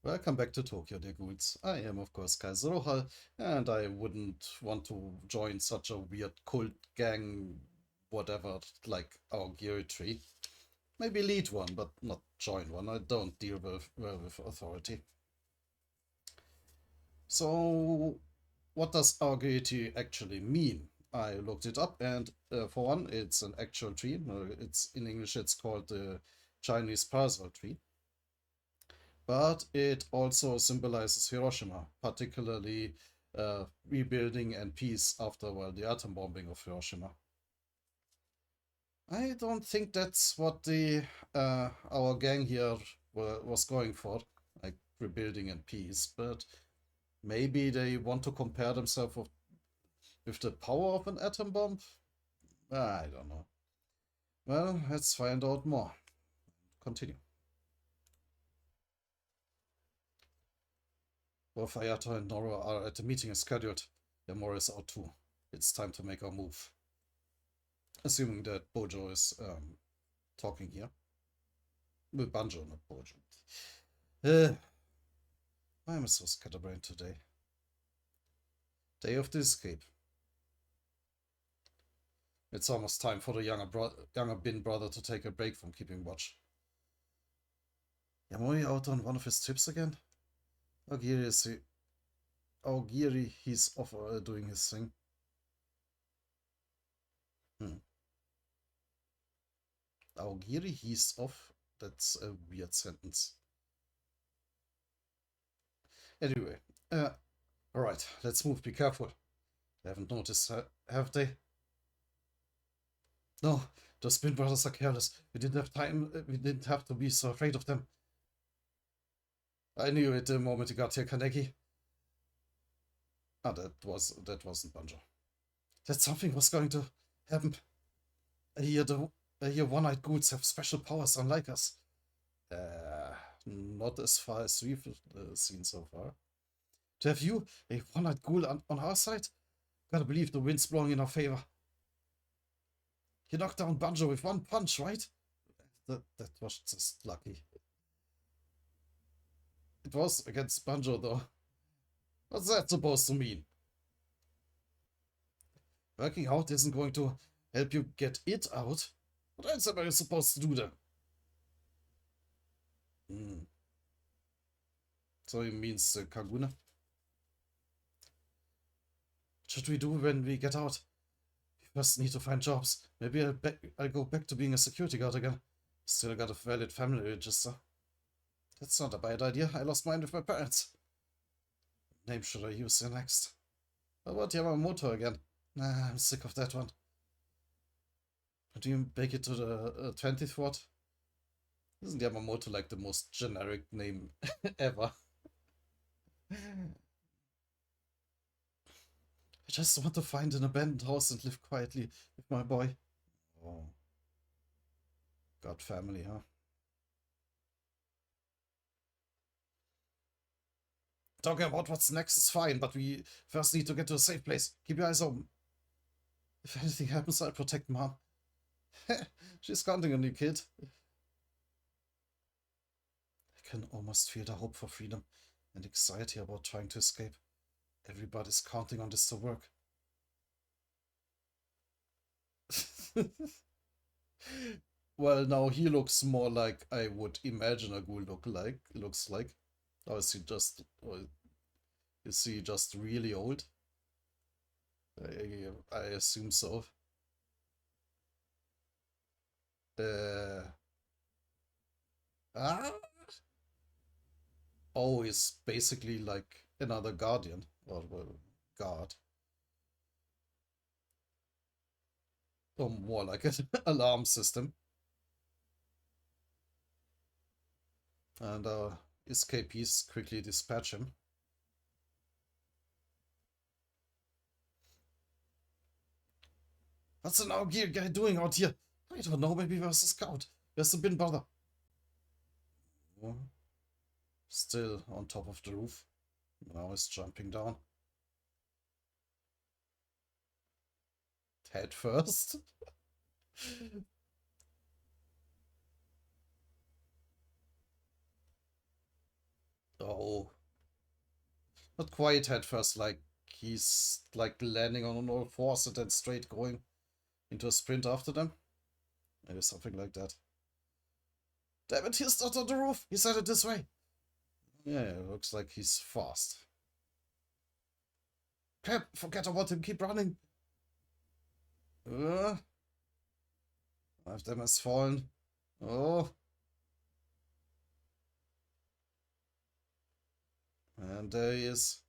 Welcome back to Tokyo, dear ghouls. I am, of course, Kaiser Rohal, and I wouldn't want to join such a weird cult gang, whatever, like our Geary tree. Maybe lead one, but not join one. I don't deal well with authority. So, what does our Geary tree actually mean? I looked it up, and for one, it's an actual tree. It's in English, it's called the Chinese parasol tree. But it also symbolizes Hiroshima, particularly rebuilding and peace after, well, the atom bombing of Hiroshima. I don't think that's what the our gang here was going for, like rebuilding and peace, but maybe they want to compare themselves with the power of an atom bomb? I don't know. Well, let's find out more. Continue. Both Ayata and Nora are at the meeting as scheduled. Yamura is out too. It's time to make our move. Assuming that Bojo is talking here. With Banjo, not Bojo. Why am I so scatterbrained today? Day of the escape. It's almost time for the younger Bin brother to take a break from keeping watch. Yamori out on one of his trips again? Aogiri, he's off doing his thing. Aogiri, he's off? That's a weird sentence. Anyway, alright, let's move, be careful. They haven't noticed, have they? No, the Spin Brothers are careless. We didn't have time, we didn't have to be so afraid of them. I knew it the moment he got here, Kaneki. Ah, that wasn't Banjo. That something was going to happen. I hear one-eyed ghouls have special powers unlike us. Not as far as we've seen so far. To have you, a one-eyed ghoul on our side? Gotta believe the wind's blowing in our favor. You knocked down Banjo with one punch, right? That was just lucky. It was against Banjo, though. What's that supposed to mean? Working out isn't going to help you get it out. What else am I supposed to do then? So it means Kaguna. What should we do when we get out? We first need to find jobs. Maybe I'll go back to being a security guard again. Still got a valid family register. That's not a bad idea. I lost mine with my parents. What name should I use here next? How about Yamamoto again? Nah, I'm sick of that one. Do you make it to the 20th ward? Isn't Yamamoto like the most generic name ever? I just want to find an abandoned house and live quietly with my boy. Oh. Got family, huh? Talking about what's next is fine, but we first need to get to a safe place. Keep your eyes open. If anything happens, I'll protect Mom. She's counting on you, kid. I can almost feel the hope for freedom and anxiety about trying to escape. Everybody's counting on this to work. Well, now he looks more like I would imagine a ghoul looks like. Or is he just really old? I assume so. Ah? Oh, he's basically like another guardian or guard. Or more like an alarm system. And escapees quickly dispatch him. What's an Aogir guy doing out here? I don't know, maybe there's a scout. There's a bin brother. Still on top of the roof. Now he's jumping down. Head first. Oh, not quite head first, like he's like landing on all fours and then straight going into a sprint after them. Maybe something like that. Damn it, he's not on the roof. He's headed this way. Yeah, it looks like he's fast. Crap, forget about him, keep running. One of them has fallen. Oh. And there he is.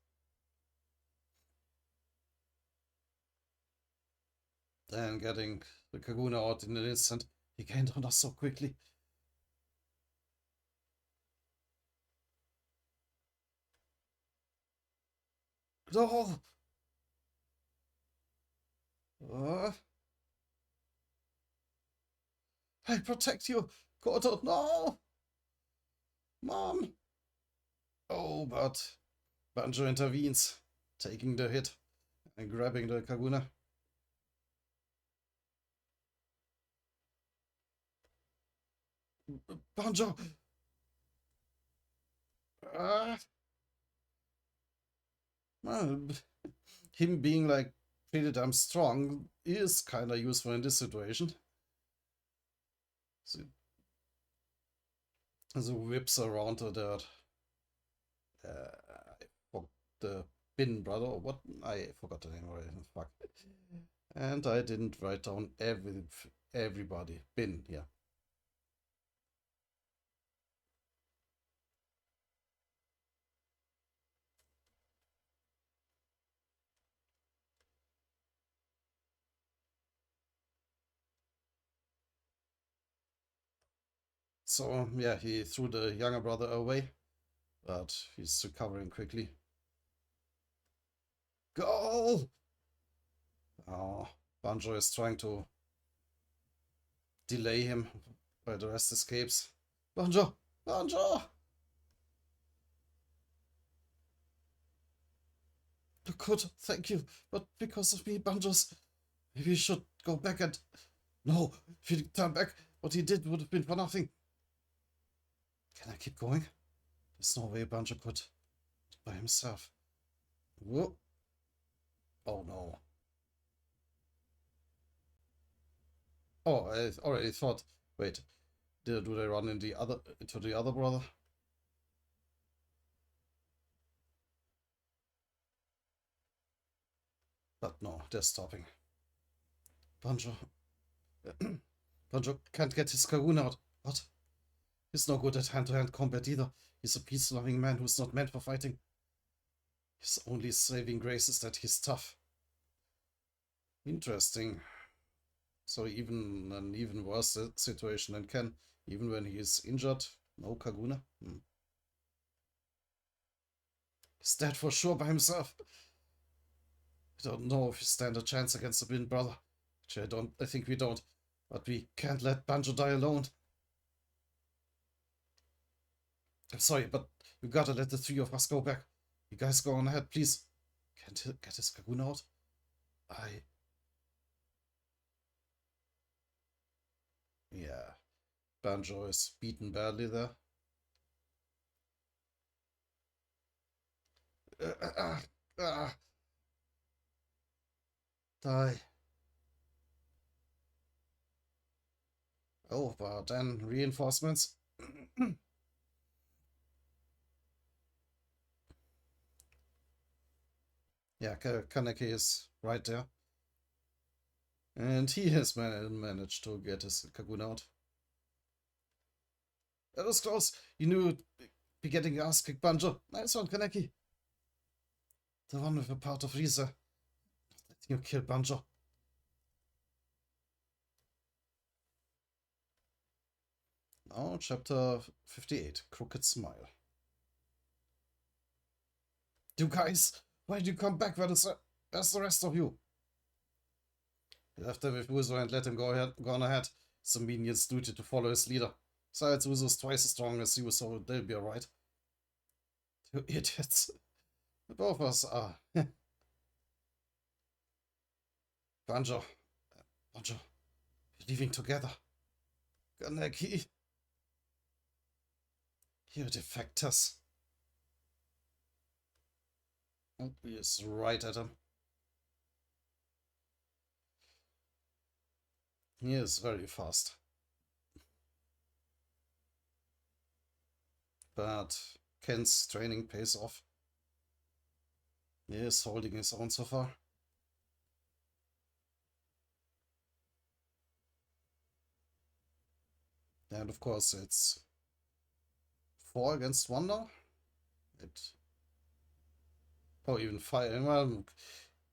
Then getting the Kaguna out in an instant. He gained on us so quickly. No! I protect you! Koto, no! Mom! Oh, but Banjo intervenes, taking the hit and grabbing the Kaguna. Banjo! Well, him being like pretty damn strong is kind of useful in this situation. So whips around to the the Bin brother, or what? I forgot the name already. Fuck. And I didn't write down everybody. Bin, yeah. So yeah, he threw the younger brother away, but he's recovering quickly. Go! Oh, Banjo is trying to delay him, but the rest escapes. Banjo! Banjo! You could, thank you, but because of me, Banjos, maybe you should go back and... No, if you turn back, what he did would have been for nothing. Can I keep going? There's no way Banjo could by himself. Whoa. Oh no. Oh, I already thought. Wait, do they run in the other into the other brother? But no, they're stopping. Banjo. Banjo can't get his Karuna out. What? He's no good at hand-to-hand combat either. He's a peace-loving man who's not meant for fighting. His only saving grace is that he's tough. Interesting. So even an even worse situation than Ken, even when he is injured, no Kaguna. He's dead for sure by himself. I don't know if we stand a chance against the Bin brother. Actually, I think we don't. But we can't let Banjo die alone. I'm sorry, but we gotta let the three of us go back. You guys go on ahead, please. Can't he get his Kaguna out? Yeah. Banjo is beaten badly there. Die. Oh, but then reinforcements. Yeah, Kaneki is right there. And he has managed to get his Kaguna out. That was close. You knew be getting your ass kicked, Banjo. Nice one, Kaneki. The one with a part of Risa. You kill Banjo. Now, chapter 58, Crooked Smile. You guys, why did you come back? Where's the rest of you? He left them with Uzo and let him go on ahead. It's a minion's duty to follow his leader. Besides, Uzo's twice as strong as you, so they'll be alright. You idiots. Both of us are. Banjo. Banjo. We're leaving together. Kaneki. You defectors. Oh, he is right at him. He is very fast. But Ken's training pays off. He is holding his own so far. And of course, it's 4 against 1 now. It, or even 5. Well,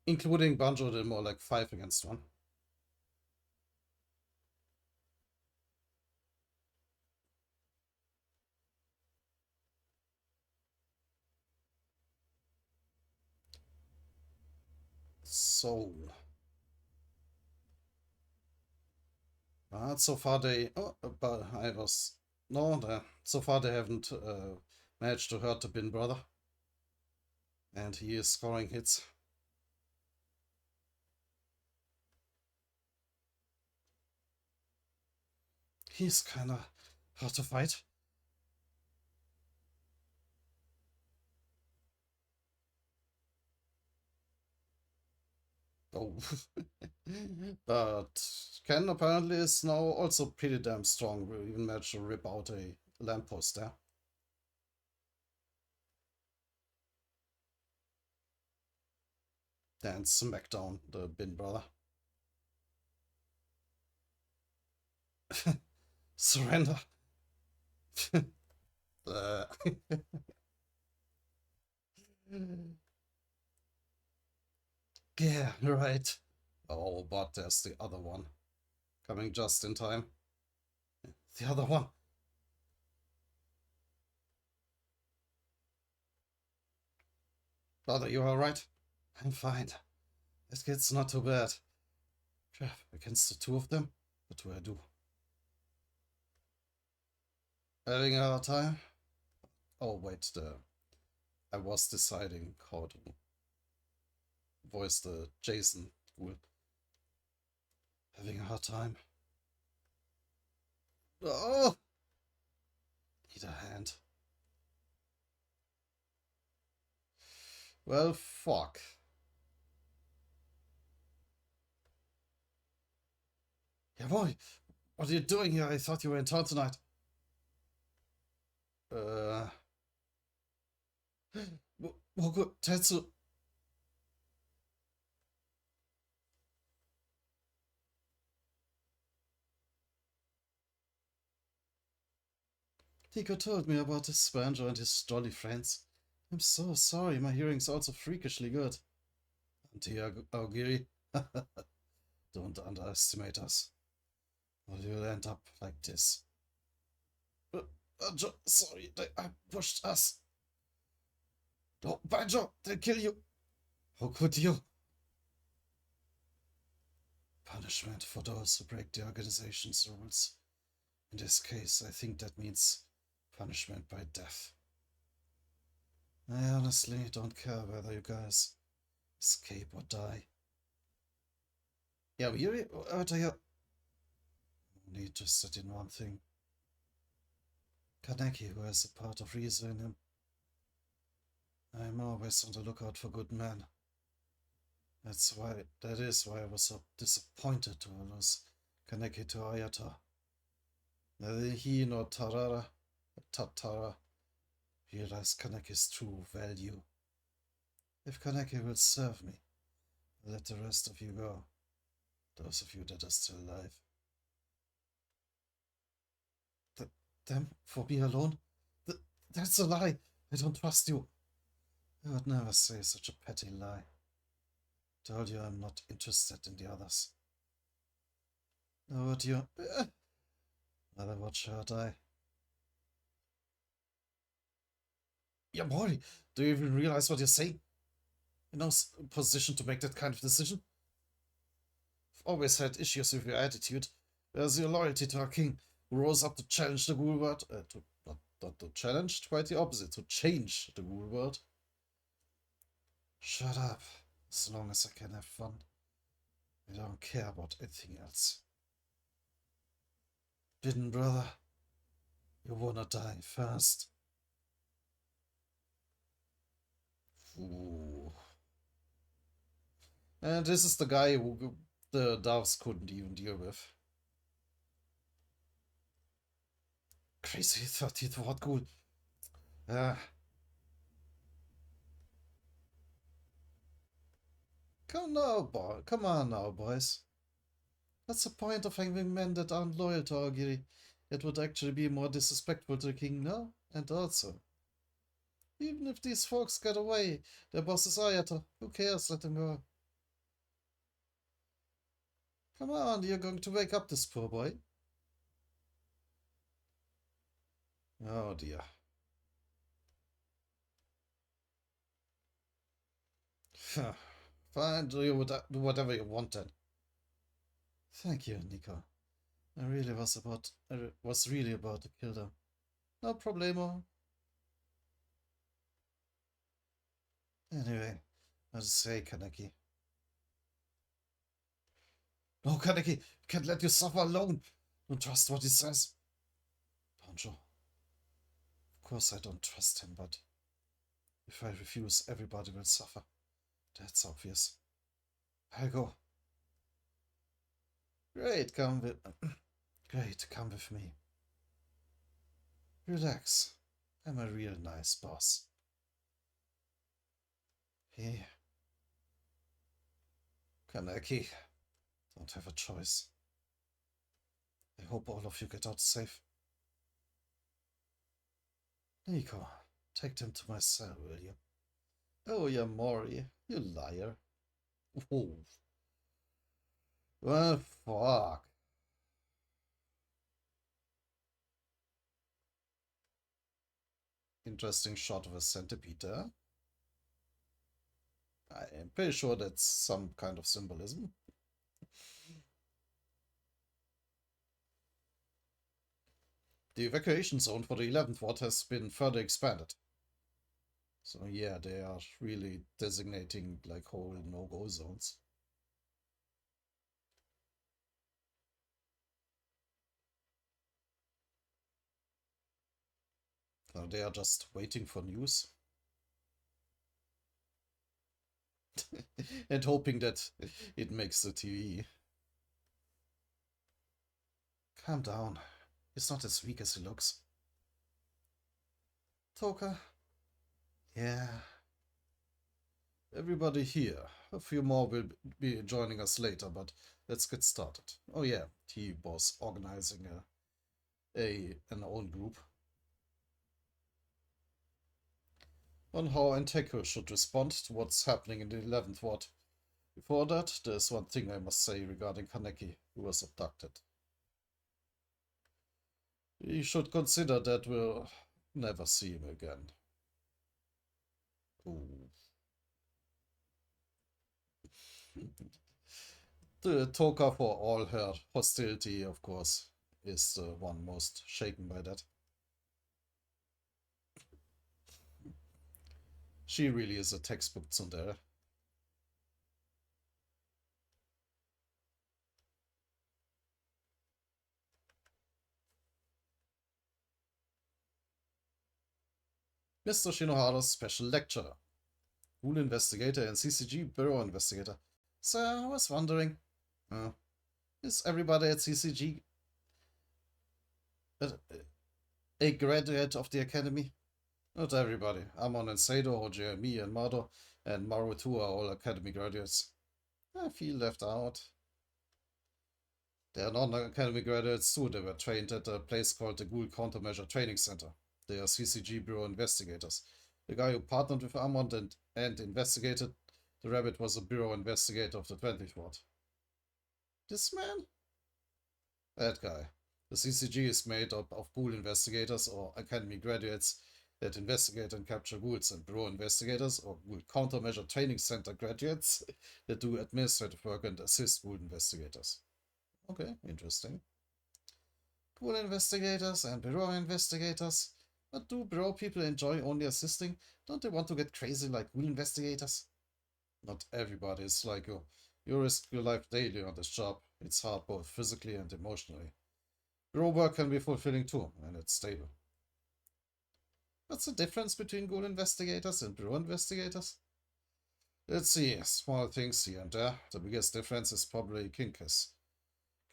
including Banjo, then more like 5 against 1. So, so far they. Oh, but I was. No, so far they haven't managed to hurt the Bin brother. And he is scoring hits. He's kinda hard to fight. Oh. But Ken apparently is now also pretty damn strong. We even managed to rip out a lamppost there. Then smack down the Bin brother. Surrender. uh, yeah, right. Oh, but there's the other one. Coming just in time. The other one. Brother, you alright? I'm fine. This kid's not too bad. Crap, against the two of them? What do I do? Having a hard time? Oh, wait, I was deciding how to voice the Jason Ghoul. Having a hard time. Oh! Need a hand. Well, fuck. Yeah, boy, what are you doing here? I thought you were in town tonight. Uh. Moku Tetsu. Nico told me about his banjo and his jolly friends. I'm so sorry, my hearing's also freakishly good. Auntie Augiri, don't underestimate us, or you'll end up like this. Banjo, sorry, I pushed us. No, Banjo, they'll kill you. How could you? Punishment for those who break the organization's rules. In this case, I think that means punishment by death. I honestly don't care whether you guys escape or die. Yeah, what are you? Only interested in one thing. Kaneki, who has a part of Rizu in him. I'm always on the lookout for good men. That is why I was so disappointed to lose Kaneki to Ayata. Neither he nor Tatara realize Kaneki's true value. If Kaneki will serve me, let the rest of you go. Those of you that are still alive. Them? For me alone? That's a lie! I don't trust you! I would never say such a petty lie. Told you I'm not interested in the others. Now would you rather watch her die? Yeah, boy, do you even realize what you're saying? In no position to make that kind of decision? I've always had issues with your attitude. There's your loyalty to our king, who rose up to challenge the Ghoul world. Not to challenge, quite the opposite, to change the Ghoul world. Shut up. As long as I can have fun. I don't care about anything else. Bidden brother, you wanna die first. Ooh. And this is the guy who the doves couldn't even deal with. Crazy 13th Ward Ghoul. Uh, come on now, boys. What's the point of having men that aren't loyal to our guild? It would actually be more disrespectful to the king now. And also, even if these folks get away, their boss is Ayata. Who cares? Let them go. Come on, you're going to wake up this poor boy. Oh dear. Fine, do whatever you want then. Thank you, Nico. I was really about to kill them. No problemo. Anyway, I just say, Kaneki. No, Kaneki, can't let you suffer alone. Don't trust what he says. Poncho. Of course I don't trust him, but if I refuse, everybody will suffer. That's obvious. I'll go. Great, come with Great, come with me. Relax. I'm a real nice boss. Hey, Kaneki, don't have a choice. I hope all of you get out safe. Nico, take them to my cell, will you? Oh, yeah, Mori, you liar. Oh. Well, fuck. Interesting shot of a centipede there. I'm pretty sure that's some kind of symbolism. The evacuation zone for the 11th ward has been further expanded. So yeah, they are really designating like whole no-go zones. So they are just waiting for news. And hoping that it makes the TV. Calm down. He's not as weak as he looks. Toka? Yeah. Everybody here. A few more will be joining us later, but let's get started. Oh yeah, he was organizing an own group on how Anteko should respond to what's happening in the 11th ward. Before that, there's one thing I must say regarding Kaneki, who was abducted. You should consider that we'll never see him again. Ooh. The Toka, for all her hostility, of course, is the one most shaken by that. She really is a textbook tsundere. Mr. Shinohara's special lecturer. Ghoul investigator and CCG bureau investigator. So I was wondering, is everybody at CCG a, a graduate of the academy? Not everybody. Amon and Sado, Hoji, me and Mado, and Maru too are all academy graduates. I feel left out. They are non-academy graduates too. They were trained at a place called the Ghoul Countermeasure Training Center. They are CCG bureau investigators. The guy who partnered with Amon and investigated the rabbit was a bureau investigator of the 20th ward. This man? That guy. The CCG is made up of Ghoul investigators or academy graduates that investigate and capture ghouls, and bureau investigators or Ghoul Countermeasure Training Center graduates that do administrative work and assist Ghoul investigators. Okay, interesting. Ghoul investigators and bureau investigators. But do bureau people enjoy only assisting? Don't they want to get crazy like Ghoul investigators? Not everybody is like you. You risk your life daily on this job. It's hard both physically and emotionally. Bureau work can be fulfilling too, and it's stable. What's the difference between Ghoul investigators and bureau investigators? Let's see, small things here and there. The biggest difference is probably Kinkis.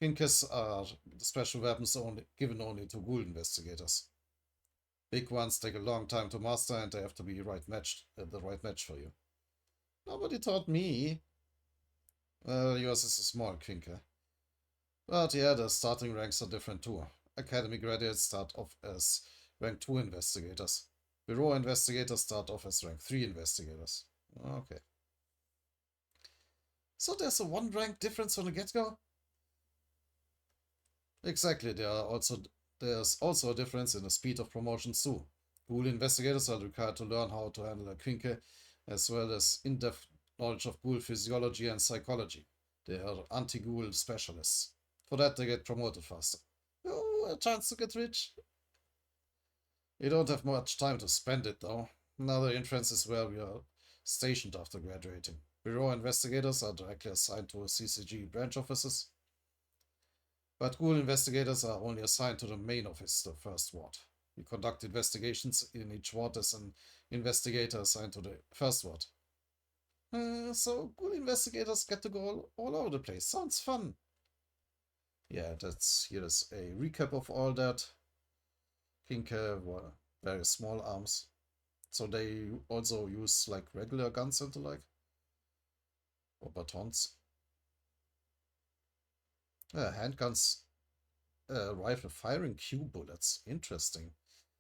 Kinkis are special weapons given only to ghoul investigators. Big ones take a long time to master and they have to be the right match for you. Nobody taught me. Yours is a small Kinker. But yeah, the starting ranks are different too. Academy graduates start off as rank 2 investigators. Bureau investigators start off as rank 3 investigators. Okay. So there's a 1 rank difference from the get-go? Exactly, there's also a difference in the speed of promotions too. Ghoul investigators are required to learn how to handle a Quinke, as well as in-depth knowledge of ghoul physiology and psychology. They are anti-ghoul specialists. For that, they get promoted faster. Oh, a chance to get rich. You don't have much time to spend it, though. Another inference is where we are stationed after graduating. Bureau investigators are directly assigned to CCG branch offices, but Ghoul investigators are only assigned to the main office, the first ward. You conduct investigations in each ward as an investigator assigned to the first ward. So Ghoul investigators get to go all over the place. Sounds fun. Yeah, here's a recap of all that. Kinke were very small arms. So they also use like regular guns and the like. Or batons. Handguns rifle firing Q bullets. Interesting.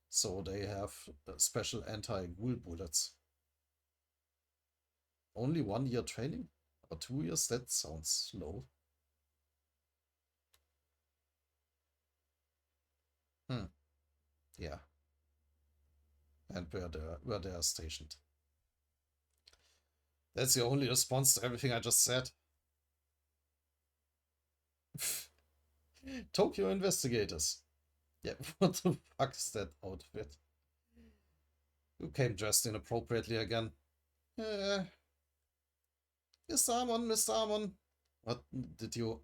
So they have special anti-ghoul bullets. Only 1 year training? Or 2 years? That sounds low. Yeah. And where they are stationed. That's the only response to everything I just said. Tokyo investigators. Yeah, what the fuck is that outfit? You came dressed inappropriately again. Mr. Amon, Mr. Amon. What did you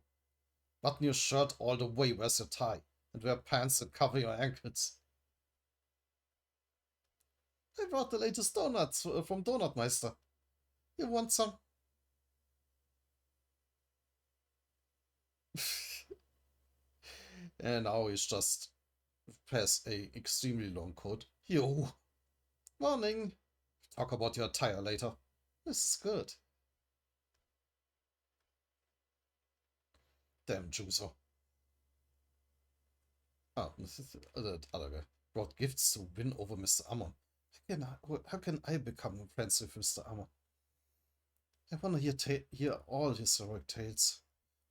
button your shirt all the way? Where's your tie? And wear pants that cover your ankles. I brought the latest donuts from Donut Meister. You want some? And now he's just past a extremely long coat. Yo, morning. Talk about your attire later. This is good. Damn Juso. Ah, this is the other guy. Brought gifts to win over Mr. Amon. How can I become friends with Mr. Amon? I want to hear all his heroic tales.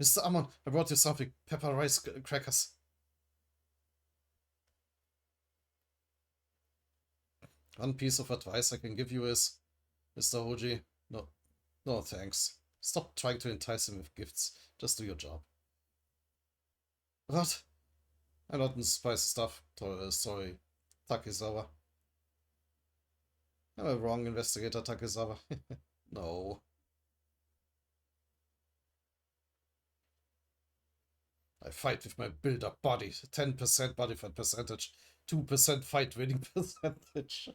Mr. Amon, I brought you something. Pepper rice crackers. One piece of advice I can give you is, Mr. Hoji, no thanks. Stop trying to entice him with gifts. Just do your job. What? I'm not into spicy stuff. Sorry, Takizawa. Am I wrong, Investigator Takizawa? No. I fight with my build-up body. 10% body fat percentage. 2% fight winning percentage.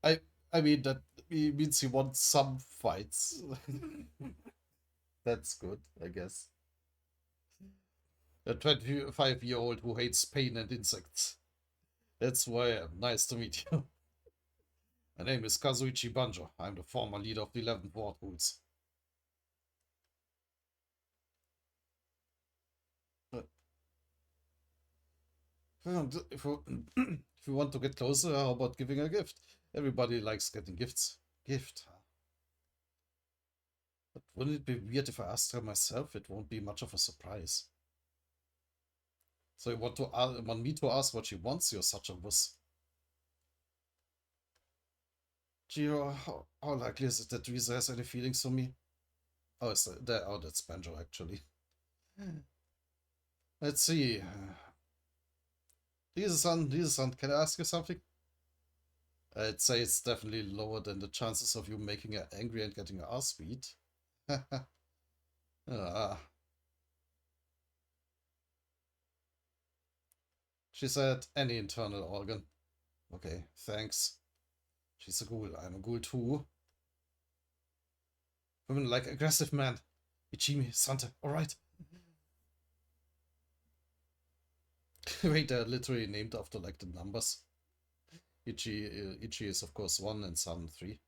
I I mean that means he won some fights. That's good, I guess. A 25-year-old who hates pain and insects. That's why I am. Nice to meet you. My name is Kazuichi Banjo. I'm the former leader of the 11th Ward Ghouls. If you want to get closer, how about giving a gift? Everybody likes getting gifts. Gift, huh? But wouldn't it be weird if I asked her myself? It won't be much of a surprise. So you want me to ask what she wants? You're such a wuss. Giro, how likely is it that Risa has any feelings for me? Oh, that's Banjo, actually. Let's see. Lisa-san, can I ask you something? I'd say it's definitely lower than the chances of you making her angry and getting her ass beat. Ah. She said any internal organ. Okay, thanks. She's a ghoul. I'm a ghoul too. Women like aggressive men. Ichimi, Santa, alright. Wait, they're literally named after like the numbers. Ichi is of course 1 and San 3.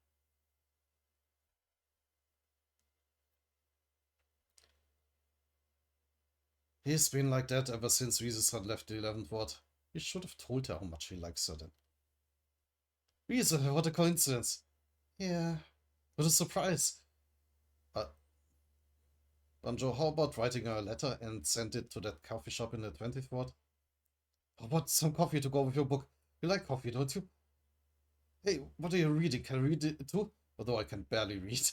He's been like that ever since Riese-san left the 11th ward. You should have told her how much he likes her then. Riese, what a coincidence. Yeah, what a surprise. Uh, Banjo, how about writing her a letter and send it to that coffee shop in the 20th ward? How about some coffee to go with your book? You like coffee, don't you? Hey, what are you reading? Can I read it too? Although I can barely read.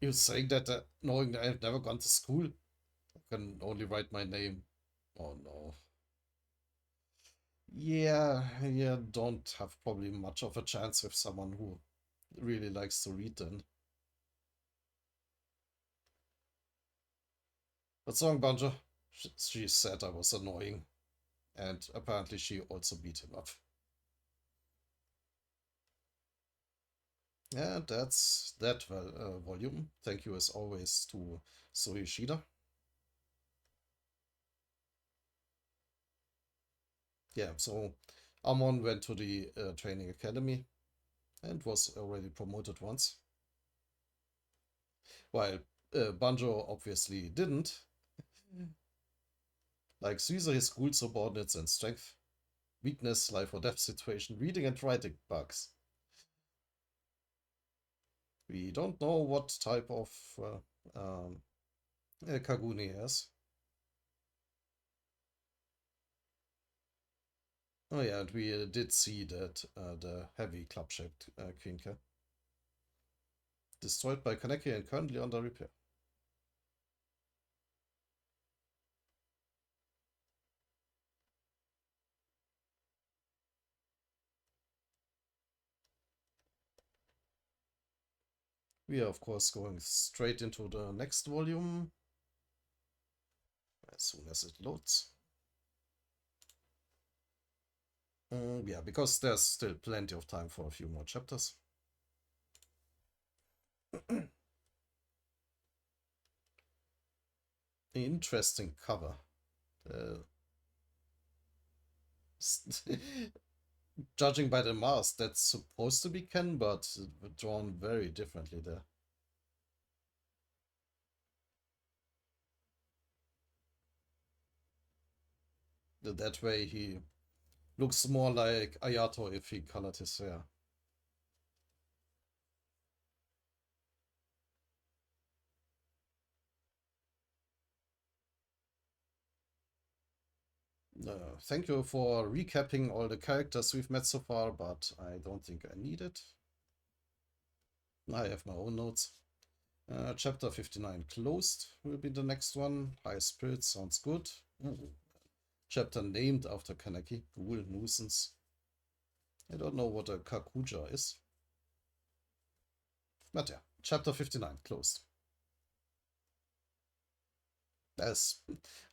You're saying that knowing that I've never gone to school? I can only write my name. Oh no. Yeah, you don't have probably much of a chance with someone who really likes to read then. What's wrong, Banjo? She said I was annoying. And apparently she also beat him up. Yeah, that's that volume. Thank you as always to Ishida. Yeah, so Amon went to the training academy and was already promoted once. While Banjo obviously didn't. Like Caesar, his school subordinates and strength, weakness, life or death situation, reading and writing bugs. We don't know what type of Kaguni has. Oh yeah, and we did see that the heavy club-shaped Quinca destroyed by Kaneki and currently under repair. We are of course going straight into the next volume as soon as it loads. Yeah, because there's still plenty of time for a few more chapters. Interesting cover. Judging by the mask, that's supposed to be Ken, but drawn very differently there. That way he looks more like Ayato if he colored his hair. Thank you for recapping all the characters we've met so far, but I don't think I need it. I have my own notes. Chapter 59 closed will be the next one. High Spirit sounds good. Ooh. Chapter named after Kaneki. Ghoul Nuisance. I don't know what a Kakuja is. But yeah, chapter 59 closed. As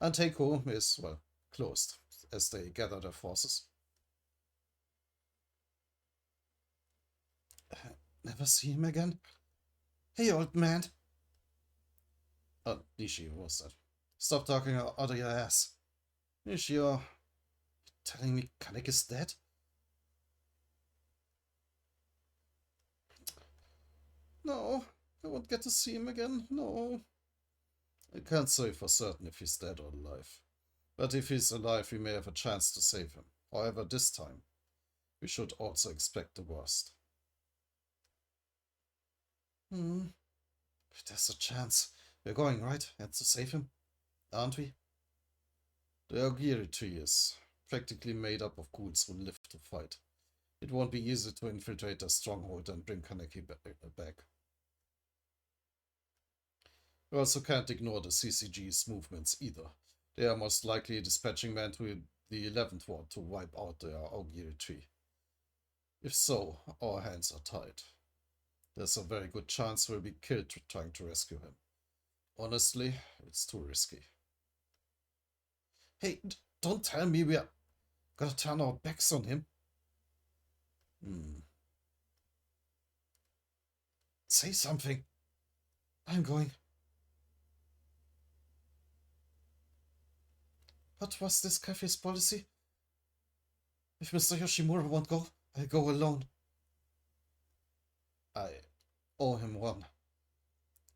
Anteiko is, well, closed as they gather their forces. Never see him again? Hey, old man! Nishi was that. Stop talking out of your ass. Nishi, you're telling me Kanek is dead? No, I won't get to see him again. No. I can't say for certain if he's dead or alive. But if he's alive, we may have a chance to save him. However, this time, we should also expect the worst. If there's a chance, we're going, right? And to save him, aren't we? The Ogiri tree is practically made up of ghouls who live to fight. It won't be easy to infiltrate a stronghold and bring Kaneki back. We also can't ignore the CCG's movements either. They are most likely dispatching men to the 11th ward to wipe out their Ogiri tree. If so, our hands are tied. There's a very good chance we'll be killed trying to rescue him. Honestly, it's too risky. Hey, don't tell me we're gonna turn our backs on him. Hmm. Say something. I'm going. What was this cafe's policy? If Mr. Yoshimura won't go, I'll go alone. I owe him one.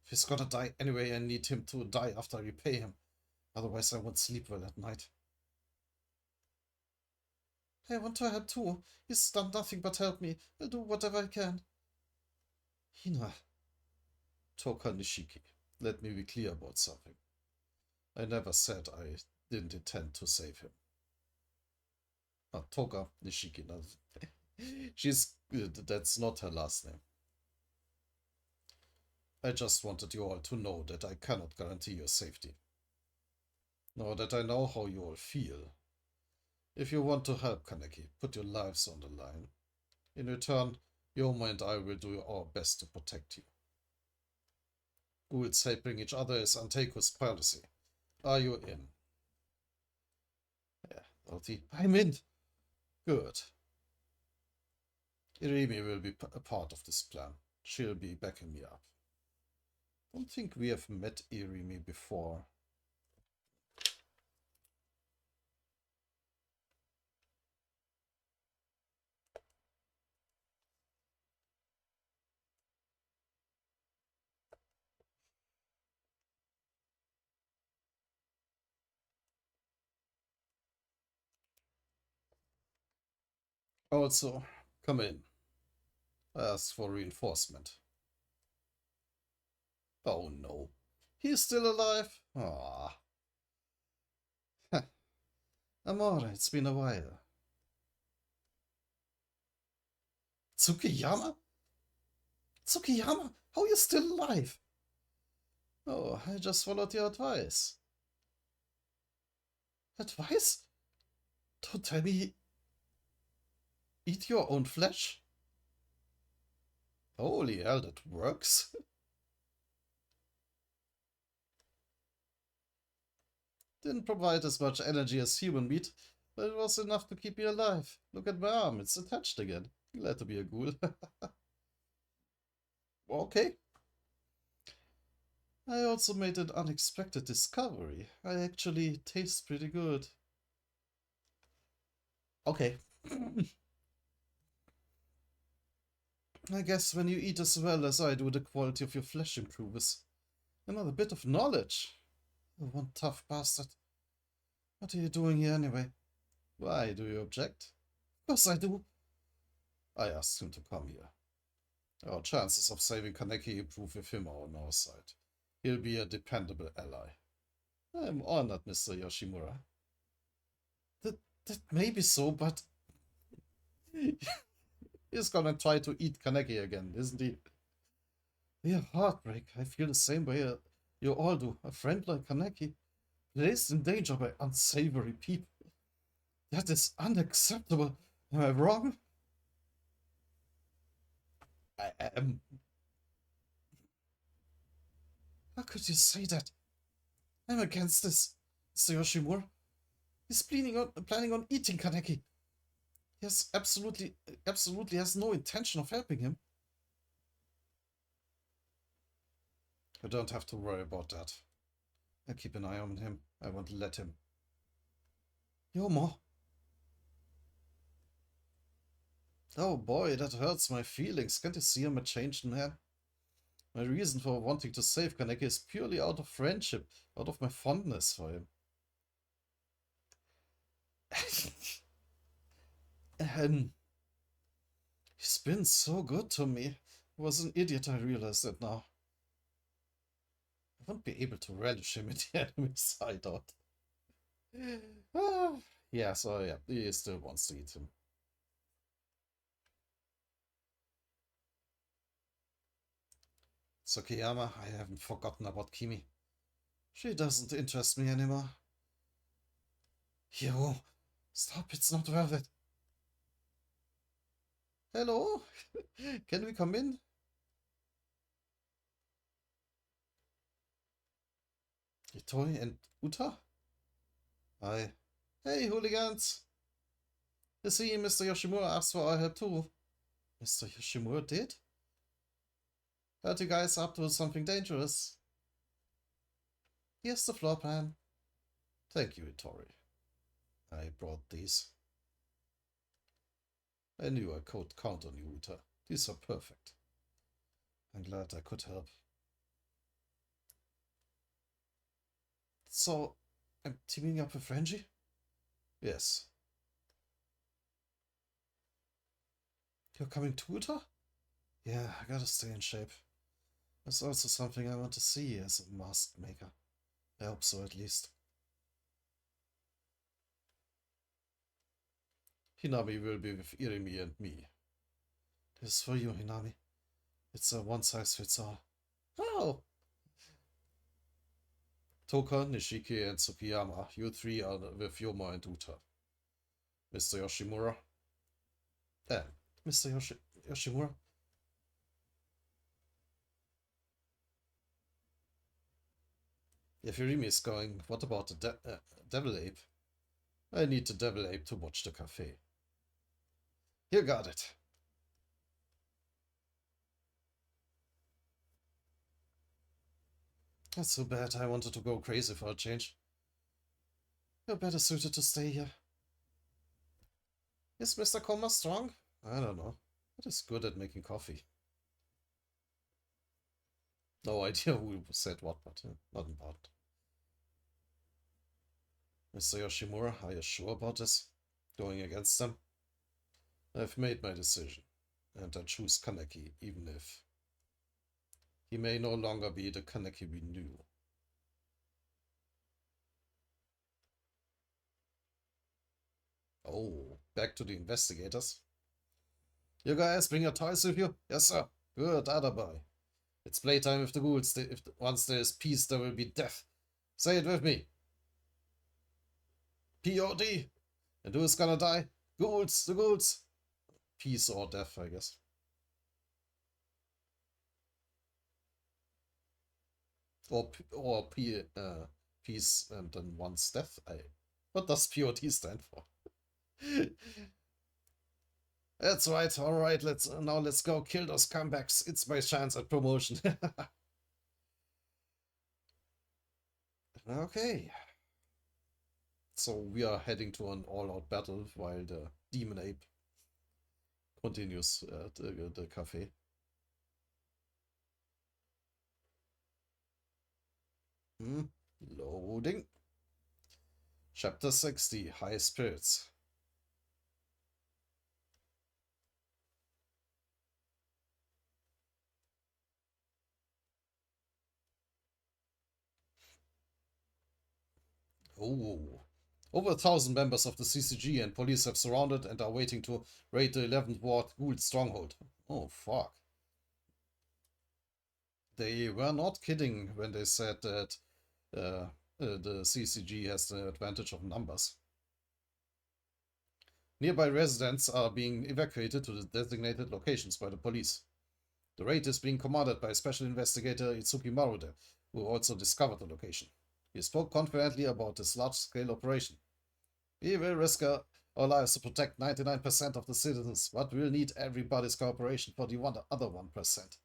If he's gonna die anyway, I need him to die after I repay him. Otherwise, I won't sleep well at night. I want to help too. He's done nothing but help me. I'll do whatever I can. Hina. Toka Nishiki. Let me be clear about something. I never said I didn't intend to save him. Toka Nishiki. That's not her last name. I just wanted you all to know that I cannot guarantee your safety. Now that I know how you all feel, if you want to help Kaneki, put your lives on the line. In return, Yoma and I will do our best to protect you. Ghouls helping each other is Anteko's policy. Are you in? Yeah, Alti. I'm in. Good. Irimi will be a part of this plan. She'll be backing me up. Don't think we have met Irimi before. Also, come in. I asked for reinforcement. Oh no. He's still alive? Ah. Amore, it's been a while. Tsukiyama? Tsukiyama, how are you still alive? Oh, I just followed your advice. Advice? Don't tell me eat your own flesh? Holy hell, that works. Didn't provide as much energy as human meat, but it was enough to keep me alive. Look at my arm, it's attached again. Glad to be a ghoul. Okay. I also made an unexpected discovery. I actually taste pretty good. Okay. I guess when you eat as well as I do, the quality of your flesh improves. Another bit of knowledge. Oh, one tough bastard. What are you doing here anyway? Why, do you object? Of course I do. I asked him to come here. Our chances of saving Kaneki improve with him on our side. He'll be a dependable ally. I'm honored, Mr. Yoshimura. That may be so, but he's gonna try to eat Kaneki again, isn't he? Yeah, heartbreak. I feel the same way you all do. A friend like Kaneki, placed in danger by unsavory people. That is unacceptable. Am I wrong? I am. How could you say that? I'm against this, Mr. Yoshimura. He's planning on eating Kaneki. He has absolutely has no intention of helping him. You don't have to worry about that. I'll keep an eye on him. I won't let him. Yomo. Oh boy, that hurts my feelings. Can't you see I'm a changed man? My reason for wanting to save Kaneki is purely out of friendship, out of my fondness for him. He's been so good to me. I was an idiot, I realize that now. I won't be able to relish him in the enemy side out. Yeah, so yeah, he still wants to eat him. Tsukiyama, I haven't forgotten about Kimi. She doesn't interest me anymore. Yo, stop, it's not worth it. Hello? Can we come in? Itoi and Uta? I. Hey, hooligans! You see, Mr. Yoshimura asked for our help too. Mr. Yoshimura did? Heard you guys up to something dangerous. Here's the floor plan. Thank you, Ittori. I brought these. I knew I could count on you, Uta. These are perfect. I'm glad I could help. So, I'm teaming up with Renji? Yes. You're coming to Uta? Yeah, I gotta stay in shape. There's also something I want to see as a mask maker. I hope so, at least. Hinami will be with Irimi and me. This is for you, Hinami. It's a one-size-fits-all. Oh! Toka, Nishiki, and Tsukiyama, you three are with Yoma and Uta. Mr. Yoshimura? Mr. Yoshimura? If Irimi is going, what about the Devil Ape? I need the Devil Ape to watch the cafe. You got it. That's so bad. I wanted to go crazy for a change. You're better suited to stay here. Is Mr. Koma strong? I don't know. But he's good at making coffee. No idea who said what, but not important. Mr. Yoshimura, are you sure about this? Going against them? I've made my decision, and I choose Kaneki, even if he may no longer be the Kaneki we knew. Oh, back to the investigators. You guys bring your toys with you? Yes, sir. Good, other boy. It's playtime with the ghouls. Once there is peace, there will be death. Say it with me. P.O.D. And who is gonna die? Ghouls, the ghouls. Peace or death, I guess. Or peace and then one's death. What does P.O.D. stand for? That's right. All right. Let's go kill those comebacks. It's my chance at promotion. Okay. So we are heading to an all-out battle while the demon ape continues at the cafe. Loading. Chapter 60, High Spirits. Oh. Over 1,000 members of the CCG and police have surrounded and are waiting to raid the 11th Ward Ghoul stronghold. Oh, fuck. They were not kidding when they said that the CCG has the advantage of numbers. Nearby residents are being evacuated to the designated locations by the police. The raid is being commanded by Special Investigator Itsuki Marude, who also discovered the location. He spoke confidently about this large-scale operation. We will risk our lives to protect 99% of the citizens, but we'll need everybody's cooperation for the other 1%.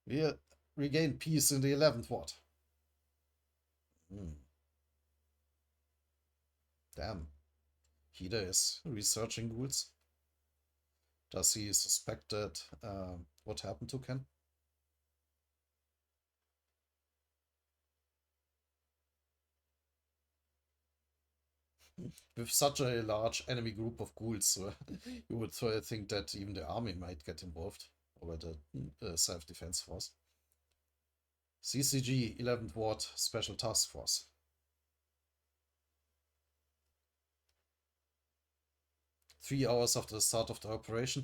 We'll regain peace in the 11th Ward. Damn. Hida is researching ghouls. Does he suspect that what happened to Ken? With such a large enemy group of ghouls, you would think that even the army might get involved, or the self-defense force. CCG 11th Ward Special Task Force. Three hours after the start of the operation.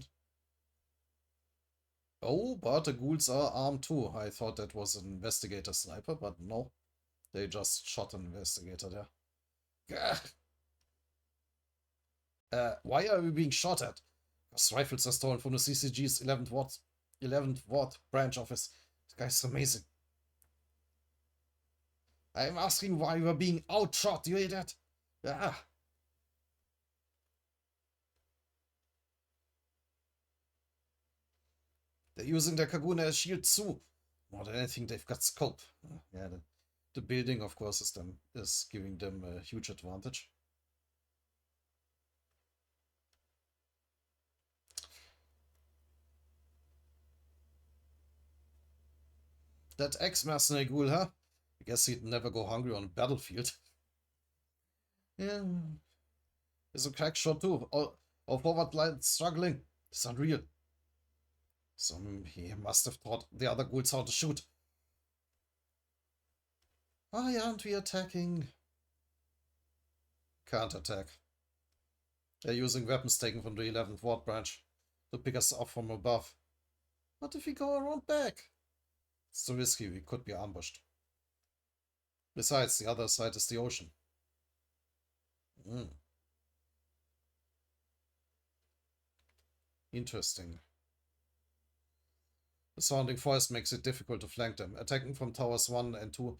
Oh, but the ghouls are armed too. I thought that was an investigator sniper, but no. They just shot an investigator there. Why are we being shot at? Because rifles are stolen from the CCG's 11th Ward branch office. This guy's amazing. I'm asking why you are being outshot, you idiot! Ah! They're using their Kaguna as shield too. More than anything, they've got scope. Yeah, the building, of course, is giving them a huge advantage. That ex-mercenary Ghoul, huh? I guess he'd never go hungry on a battlefield. Yeah, he's a crack shot too. Or forward line struggling. It's unreal. So he must have taught the other ghouls how to shoot. Why aren't we attacking? Can't attack. They're using weapons taken from the 11th Ward branch to pick us off from above. What if we go around back? It's too risky, we could be ambushed. Besides, the other side is the ocean. Mm. Interesting. The surrounding forest makes it difficult to flank them. Attacking from towers 1 and 2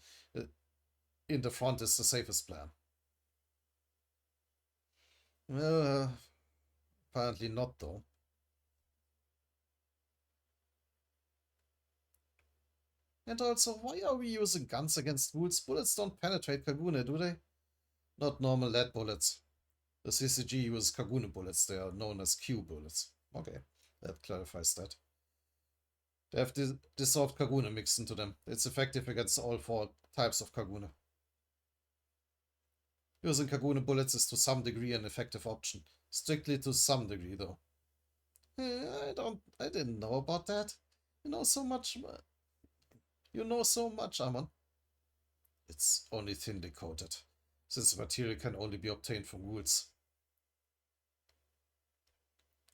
in the front is the safest plan. Uh, Apparently not, though. And also, why are we using guns against ghouls? Bullets don't penetrate Kagune, do they? Not normal lead bullets. The CCG uses Kagune bullets. They are known as Q bullets. Okay, that clarifies that. They have dissolved Kagune mixed into them. It's effective against all 4 types of Kagune. Using Kagune bullets is to some degree an effective option. Strictly to some degree, though. I didn't know about that. You know so much. You know so much, Amon. It's only thinly coated, since the material can only be obtained from ghouls.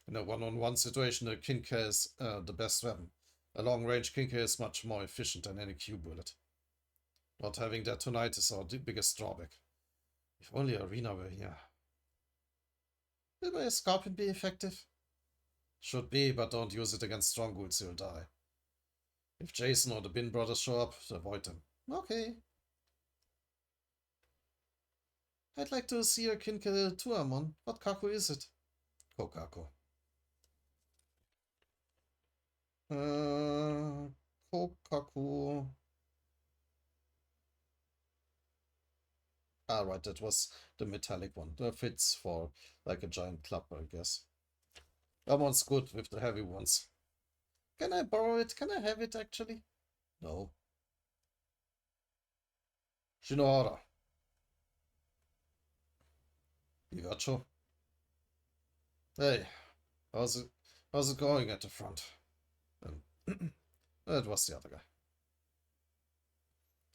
In a one-on-one situation, a Kinka is the best weapon. A long-range Kinka is much more efficient than any Q bullet. Not having that tonight is our biggest drawback. If only Arena were here. Will my Scorpion be effective? Should be, but don't use it against strong ghouls, you'll die. If Jason or the Bin brothers show up, avoid them. Okay. I'd like to see your Kinka too, Amon. What Kaku is it? Kokaku. Kokaku. Ah, right, that was the metallic one. That fits for like a giant club, I guess. That one's good with the heavy ones. Can I borrow it? Can I have it, actually? No. Shinohara. Igacho. Hey, how's it going at the front? That was the other guy.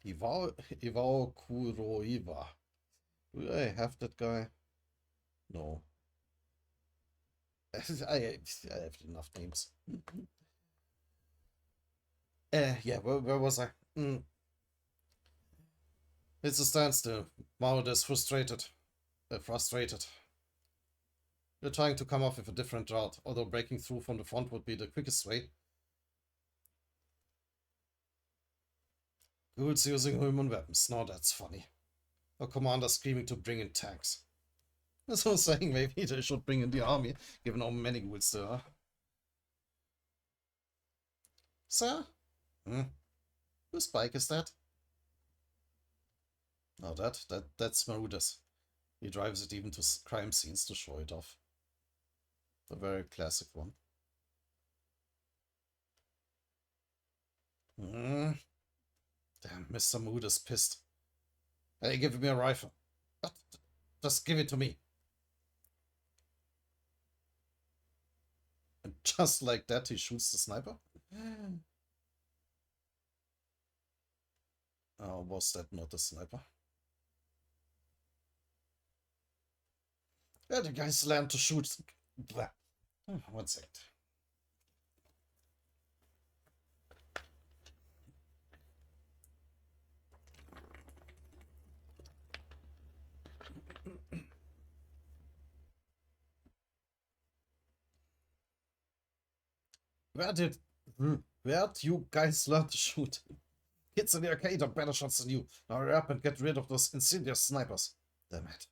Iwao Kuroiwa. Do I have that guy? No. I have enough names. Yeah, where was I? It's a standstill. Maud is frustrated. Frustrated. We're trying to come up with a different route, although breaking through from the front would be the quickest way. Ghouls using human weapons. Now that's funny. Our commander screaming to bring in tanks. So I'm saying maybe they should bring in the army, given how many ghouls there are. Sir? Whose bike is that? Oh, that's Maruda's. He drives it even to crime scenes to show it off. The very classic one. Damn, Mr. Mood is pissed. Hey, give me a rifle. But just give it to me. And just like that, he shoots the sniper. Oh, was that not a sniper? Yeah, the guy slammed to shoot. Blah. 1 second. Where did you guys learn to shoot? Kids in the arcade are better shots than you. Now hurry up and get rid of those insidious snipers. Damn it.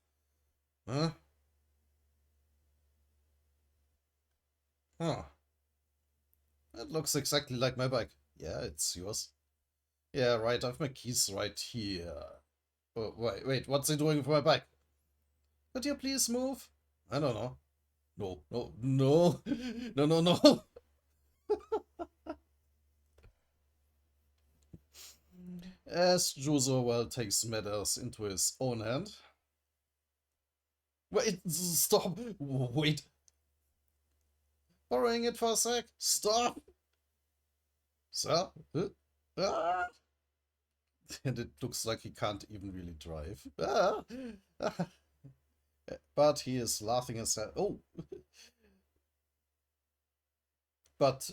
Huh? Huh. It looks exactly like my bike. Yeah, it's yours. Yeah, right, I have my keys right here. Oh, wait, what's he doing with my bike? Could you please move? I don't know. No, no, no, no, no, no. As Juzo well takes matters into his own hand. Wait, stop. Wait. Borrowing it for a sec. Stop. Sir? Ah. And it looks like he can't even really drive. Ah. But he is laughing his head. Oh. But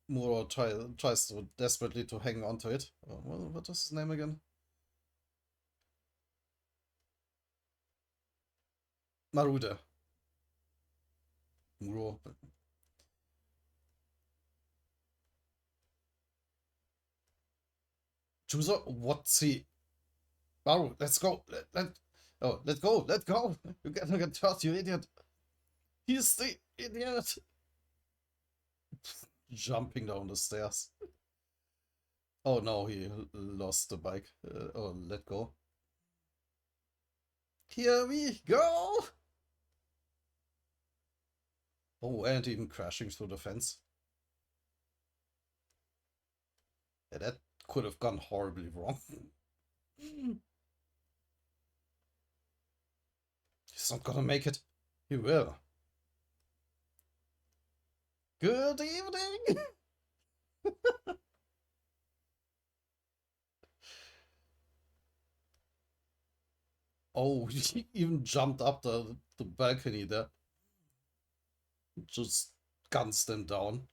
Muro tries to desperately to hang on to it. What is his name again? Maruda. Muro. Juzo, what's he? Maru, let's go. Oh, let go. Let go. You're gonna get hurt, you idiot. He's the idiot. Jumping down the stairs. Oh no, he lost the bike. Oh, let go. Here we go. Oh, and even crashing through the fence. Yeah, that could have gone horribly wrong. He's not gonna make it. He will. Good evening. Oh, he even jumped up the balcony there. Just guns them down.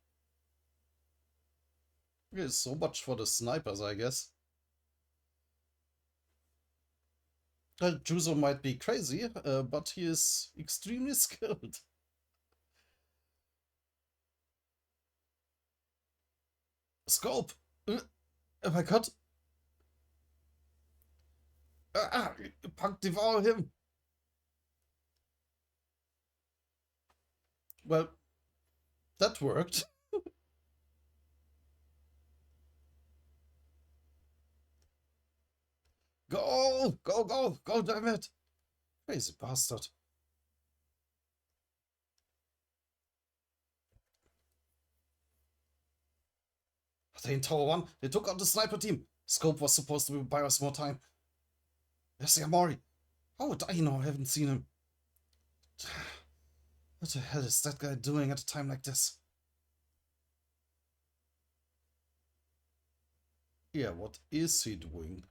Okay, so much for the snipers, I guess. Juzo might be crazy, but he is extremely skilled. Scope! Oh my god! Punk, devour him! Well, that worked. Go! Go, go, go, damn it! Crazy bastard. Are they in Tower 1? They took out the sniper team! Scope was supposed to buy us more time. There's the Amori. How would I know? I haven't seen him. What the hell is that guy doing at a time like this? Yeah, what is he doing?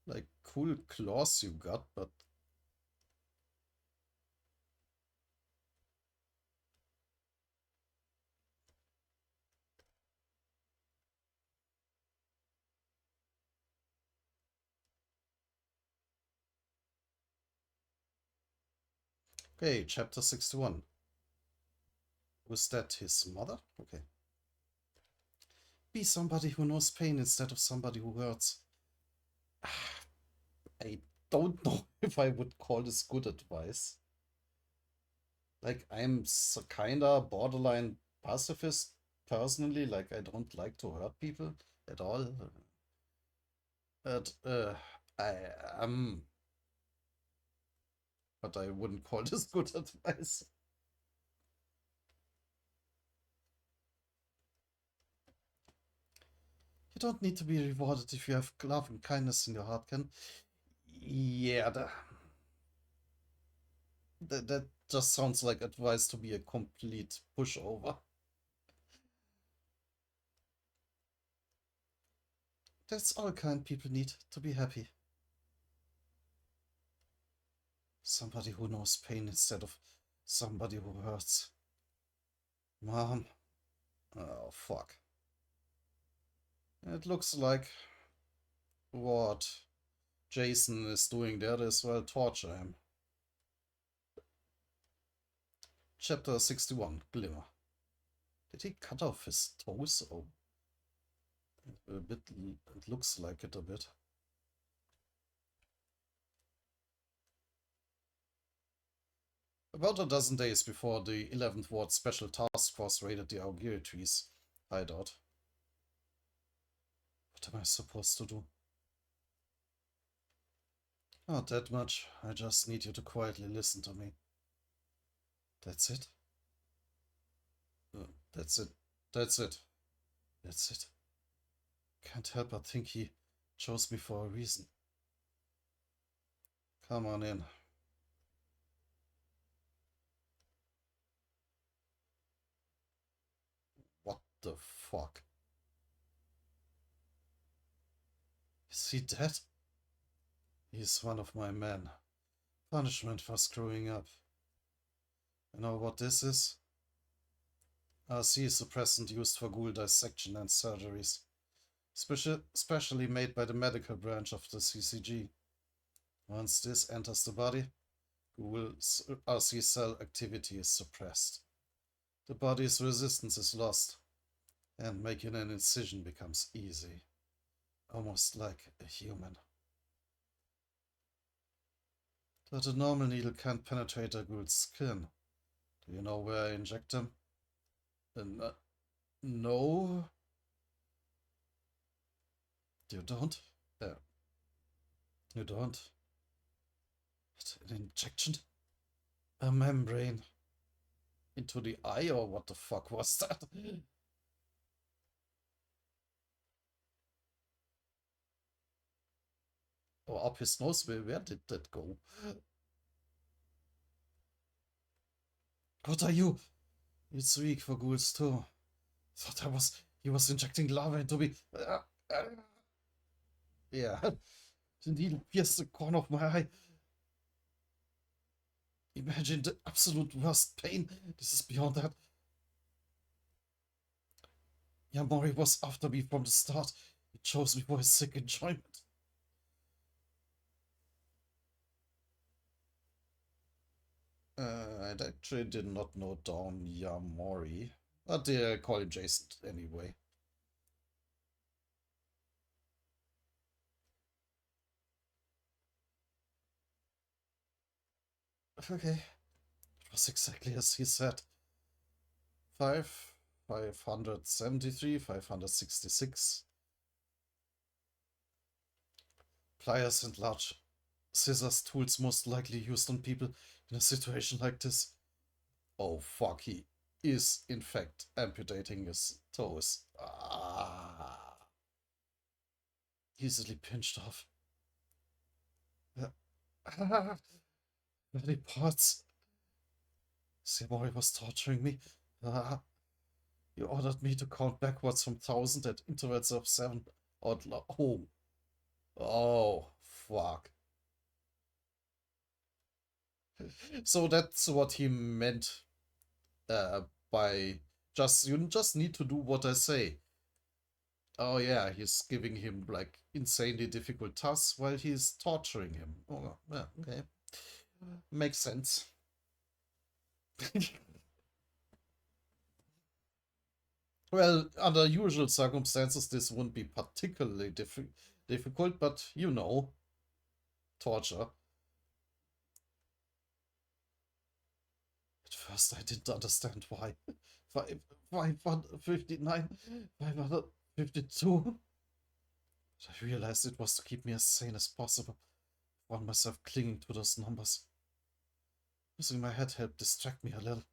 Like, cool claws you got, but... Okay, chapter 61. Was that his mother? Okay. Be somebody who knows pain instead of somebody who hurts. I don't know if I would call this good advice. Like, I'm kinda borderline pacifist personally. Like, I don't like to hurt people at all. But, I am. But I wouldn't call this good advice. You don't need to be rewarded if you have love and kindness in your heart, Ken. Yeah, that just sounds like advice to be a complete pushover. That's all kind people need to be happy. Somebody who knows pain instead of somebody who hurts. Mom. Oh, fuck. It looks like what Jason is doing there as well, torture him. Chapter 61, Glimmer. Did he cut off his toes? Oh. A bit, it looks like it a bit. About a dozen days before the 11th Ward Special Task Force raided the Augiri trees hideout. What am I supposed to do? Not that much. I just need you to quietly listen to me. That's it? That's it. That's it. That's it. Can't help but think he chose me for a reason. Come on in. What the fuck? Is he dead? He's one of my men. Punishment for screwing up. You know what this is? RC suppressant used for ghoul dissection and surgeries. Specially made by the medical branch of the CCG. Once this enters the body, ghoul's RC cell activity is suppressed. The body's resistance is lost, and making an incision becomes easy. Almost like a human. But a normal needle can't penetrate a ghoul's skin. Do you know where I inject them? No? You don't? You don't? An injection? A membrane? Into the eye, or what the fuck was that? Or up his nose? Where did that go? What are you? It's weak for ghouls too. Thought he was injecting lava into me. Yeah, the needle pierced the corner of my eye. Imagine the absolute worst pain. This is beyond that. Yamori was after me from the start. He chose me for his sick enjoyment. I actually did not note down Yamori, but I call him Jason anyway. Okay, it was exactly as he said. 573, 566. Pliers and large scissors, tools most likely used on people in a situation like this. Oh fuck, he is in fact amputating his toes. Easily pinched off. Many parts. Samurai was torturing me. He ordered me to count backwards from 1,000 at intervals of 7 out loud. Oh, fuck. So that's what he meant uh, by you just need to do what I say. Oh yeah, he's giving him like insanely difficult tasks while he's torturing him. Oh yeah, okay, makes sense. Well, under usual circumstances, this wouldn't be particularly difficult, but you know, torture. At first, I didn't understand why. 559, 552. But I realized it was to keep me as sane as possible. I found myself clinging to those numbers. Using my head helped distract me a little.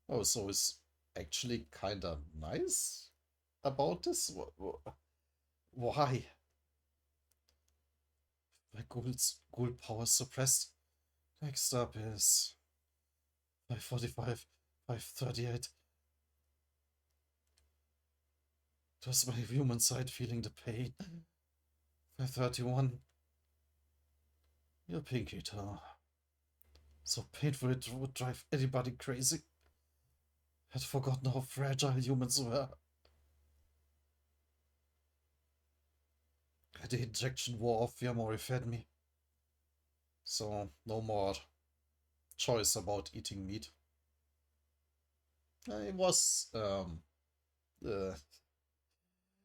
Oh, so it's actually kinda nice about this? Why? My ghoul power suppressed. Next up is 545, 538. It was my human side feeling the pain. 531. Your pinky toe. So painful it would drive anybody crazy. I'd forgotten how fragile humans were. The injection wore off, Yamori fed me. So, no more choice about eating meat. I was,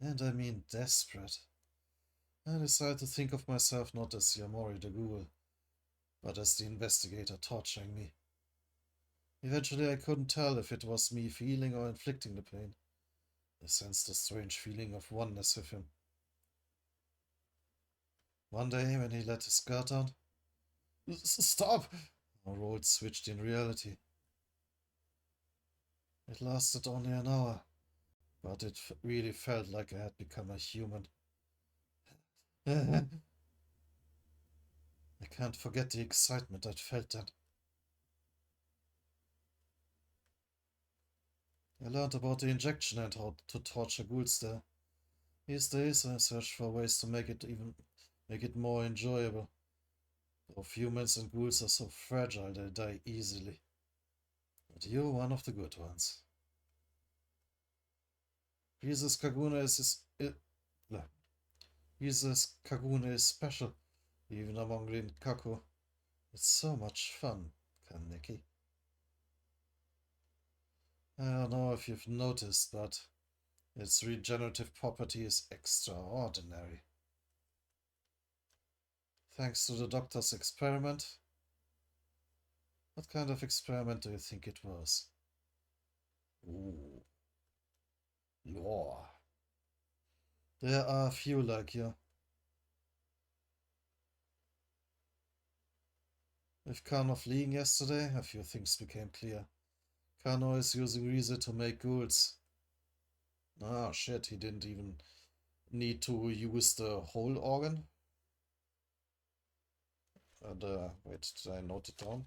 And I mean desperate. I decided to think of myself not as Yamori the Ghoul, but as the investigator torturing me. Eventually, I couldn't tell if it was me feeling or inflicting the pain. I sensed a strange feeling of oneness with him. One day, when he let his guard down, Stop! Our roles switched in reality. It lasted only an hour, but it really felt like I had become a human. I can't forget the excitement I'd felt then. I learned about the injection and how to torture ghouls there. These days I search for ways to make it more enjoyable. Both humans and ghouls are so fragile they die easily. But you're one of the good ones. Jesus Kaguna Jesus Kaguna is special, even among Rinkaku. It's so much fun, Kaneki. I don't know if you've noticed, but its regenerative property is extraordinary. Thanks to the doctor's experiment. What kind of experiment do you think it was? Ooh, lore. There are a few like you. With Kano fleeing yesterday, a few things became clear. Kano is using Rize to make ghouls. Ah, shit, he didn't even need to use the whole organ. Wait, did I note it down?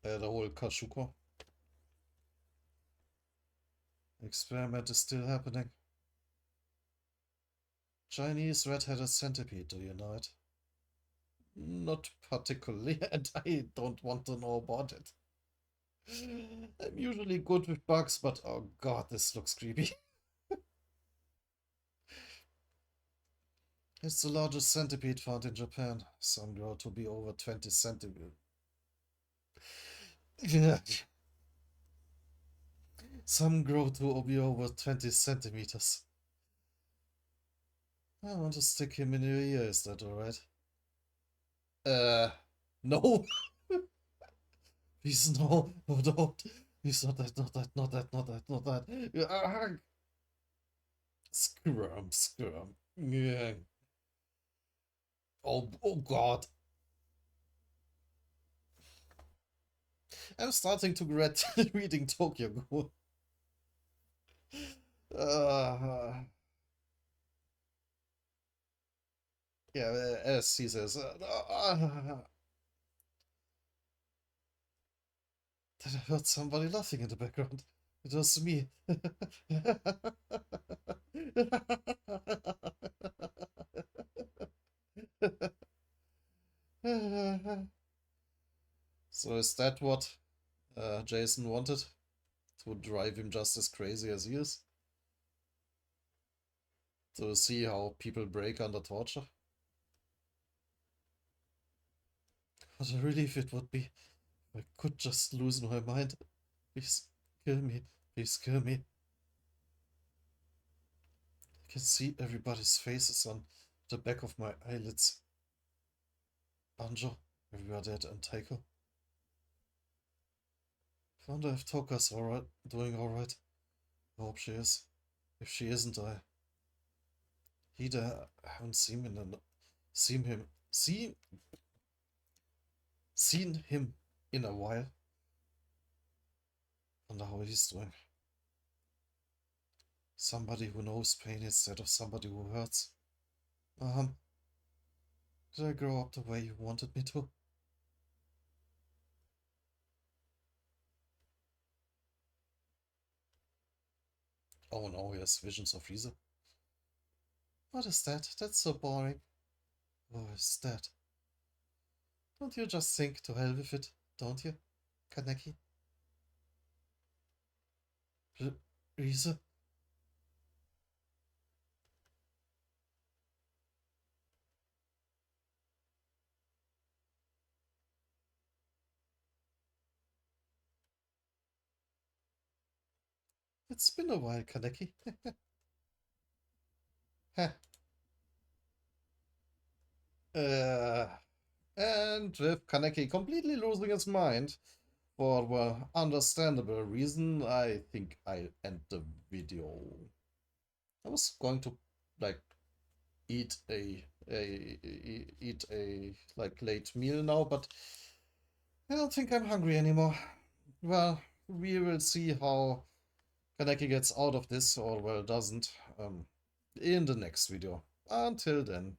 The whole Kashuko. Experiment is still happening. Chinese red-headed centipede, do you know it? Not particularly, and I don't want to know about it. I'm usually good with bugs, but oh god, this looks creepy. It's the largest centipede found in Japan. Some grow to be over 20 centimeters. Some grow to be over 20 centimeters. I want to stick him in your ear, is that alright? No! Please, no! No, don't! Please, not that, not that, not that, not that, not that. Squirm, squirm. Yeah. Oh god. I'm starting to regret reading Tokyo Ghoul. Uh, yeah, as he says, then I heard somebody laughing in the background. It was me. So is that what Jason wanted? To drive him just as crazy as he is? To see how people break under torture? What a relief it would be if I could just lose my mind. Please kill me. Please kill me. I can see everybody's faces on the back of my eyelids. Banjo, everybody at Antaiko. I wonder if Toka's alright, doing alright. I hope she is. If she isn't, I haven't seen him, seen, seen him in a while. Wonder how he's doing. Somebody who knows pain instead of somebody who hurts. Did I grow up the way you wanted me to? Oh no, he has visions of Riza. What is that? That's so boring. Oh, is that? Don't you just think to hell with it, don't you, Kaneki? Riza? It's been a while, Kaneki. Heh. uh, and with Kaneki completely losing his mind, for well, understandable reason, I think I'll end the video. I was going to like eat a like late meal now, but I don't think I'm hungry anymore. Well, we will see how Kaneki gets out of this or well doesn't in the next video. Until then.